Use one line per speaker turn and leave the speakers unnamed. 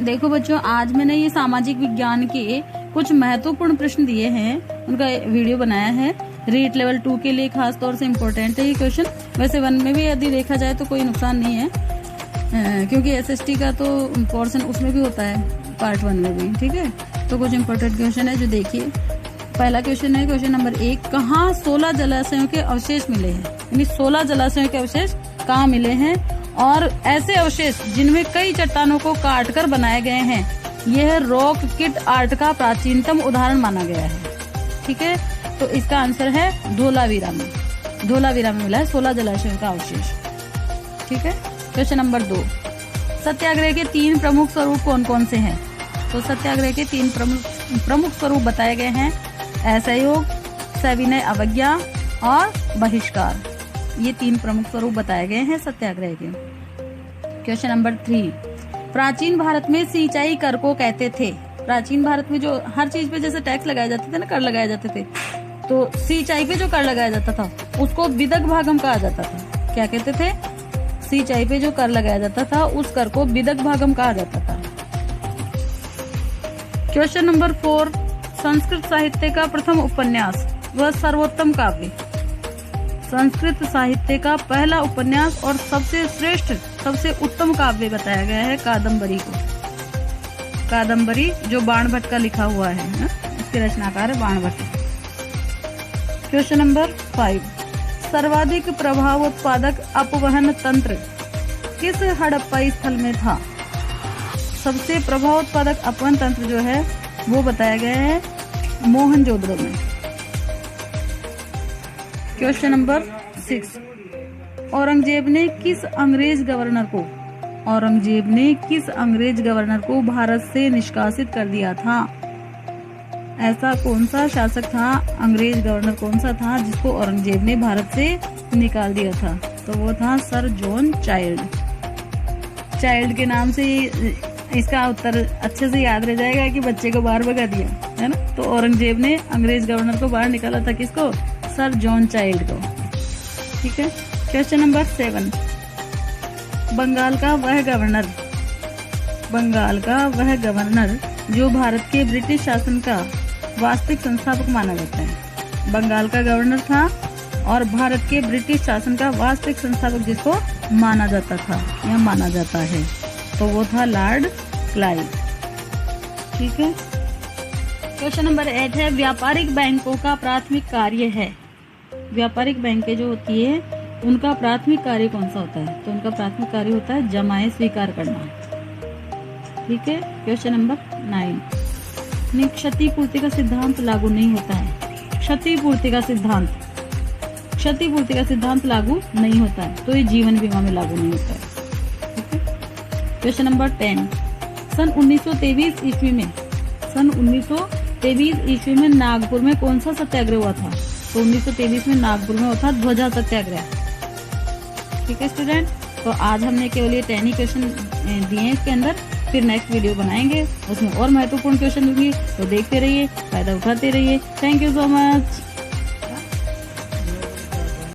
देखो बच्चों, आज मैंने ये सामाजिक विज्ञान के कुछ महत्वपूर्ण प्रश्न दिए हैं, उनका वीडियो बनाया है। रीट लेवल 2 के लिए खास तौर से इम्पोर्टेंट है ये क्वेश्चन। वैसे 1 में भी यदि देखा जाए तो कोई नुकसान नहीं है, क्योंकि एसएसटी का तो पोर्शन उसमें भी होता है, पार्ट 1 में भी। ठीक है, तो कुछ इम्पोर्टेंट क्वेश्चन है जो देखिए। पहला क्वेश्चन है, क्वेश्चन नंबर 1, कहाँ 16 जलाशयों के अवशेष मिले हैं? यानी 16 जलाशयों के अवशेष कहाँ मिले हैं? और ऐसे अवशेष जिनमें कई चट्टानों को काटकर बनाए गए हैं, यह रॉक किट आर्ट का प्राचीनतम उदाहरण माना गया है। ठीक है, तो इसका आंसर है धोलावीरा में। धोलावीरा में मिला है 16 जलाशयों का अवशेष। ठीक है, क्वेश्चन नंबर 2, सत्याग्रह के 3 प्रमुख स्वरूप कौन कौन से हैं? तो सत्याग्रह के 3 प्रमुख स्वरूप बताए गए हैं, असहयोग, सविनय अवज्ञा और बहिष्कार। ये 3 प्रमुख स्वरूप बताए गए हैं सत्याग्रह के। क्वेश्चन नंबर 3, प्राचीन भारत में सिंचाई कर को कहते थे। प्राचीन भारत में जो हर चीज पे जैसे टैक्स लगाए जाते थे ना, कर लगाए जाते थे, तो सिंचाई पे जो कर लगाया जाता था उसको विदग भागम कहा जाता था। क्या कहते थे? सिंचाई पे जो कर लगाया जाता था उस कर को विदग भागम कहा जाता था। क्वेश्चन नंबर 4, संस्कृत साहित्य का प्रथम उपन्यास व सर्वोत्तम काव्य। संस्कृत साहित्य का पहला उपन्यास और सबसे श्रेष्ठ, सबसे उत्तम काव्य बताया गया है कादम्बरी को। कादम्बरी जो बाणभट्ट का लिखा हुआ है ना? इसके रचनाकार है बाणभट्ट। क्वेश्चन नंबर 5, सर्वाधिक प्रभावोत्पादक अपवहन तंत्र किस हड़प्पा स्थल में था? सबसे प्रभावोत्पादक अपवहन तंत्र जो है वो बताया गया है मोहनजोदड़ो में। क्वेश्चन नंबर 6, औरंगजेब ने किस अंग्रेज गवर्नर को भारत से निष्कासित कर दिया था? ऐसा कौन सा शासक था, अंग्रेज गवर्नर कौन सा था जिसको औरंगजेब ने भारत से निकाल दिया था? तो वो था सर जॉन चाइल्ड। चाइल्ड के नाम से इसका उत्तर अच्छे से याद रह जाएगा कि बच्चे को बाहर भगा दिया है ना। तो औरंगजेब ने अंग्रेज गवर्नर को बाहर निकाला था, किसको? सर जॉन चाइल्ड को। ठीक है, क्वेश्चन नंबर 7, बंगाल का वह गवर्नर जो भारत के ब्रिटिश शासन का वास्तविक संस्थापक माना जाता है। बंगाल का गवर्नर था और भारत के ब्रिटिश शासन का वास्तविक संस्थापक जिसको माना जाता था या माना जाता है, तो वो था लॉर्ड क्लाइव। ठीक है, क्वेश्चन नंबर 8 है, व्यापारिक बैंकों का प्राथमिक कार्य है। व्यापारिक बैंकें जो होती है उनका प्राथमिक कार्य कौन सा होता है? तो उनका प्राथमिक कार्य होता है जमाएं स्वीकार करना। ठीक है, क्वेश्चन नंबर 9, क्षतिपूर्ति का सिद्धांत लागू नहीं होता है। क्षतिपूर्ति का सिद्धांत लागू नहीं होता है, तो ये जीवन बीमा में लागू नहीं होता है। ठीक है, क्वेश्चन नंबर 10, सन 1923 ईस्वी में नागपुर में कौन सा सत्याग्रह हुआ था? तो 1923 में नागपुर में हुआ था ध्वजा सत्याग्रह। ठीक है स्टूडेंट, तो आज हमने केवल ये 10 ही क्वेश्चन दिए हैं इसके अंदर। फिर नेक्स्ट वीडियो बनाएंगे, उसमें और महत्वपूर्ण क्वेश्चन होंगे, तो देखते रहिए, फायदा उठाते रहिए। Thank you so much.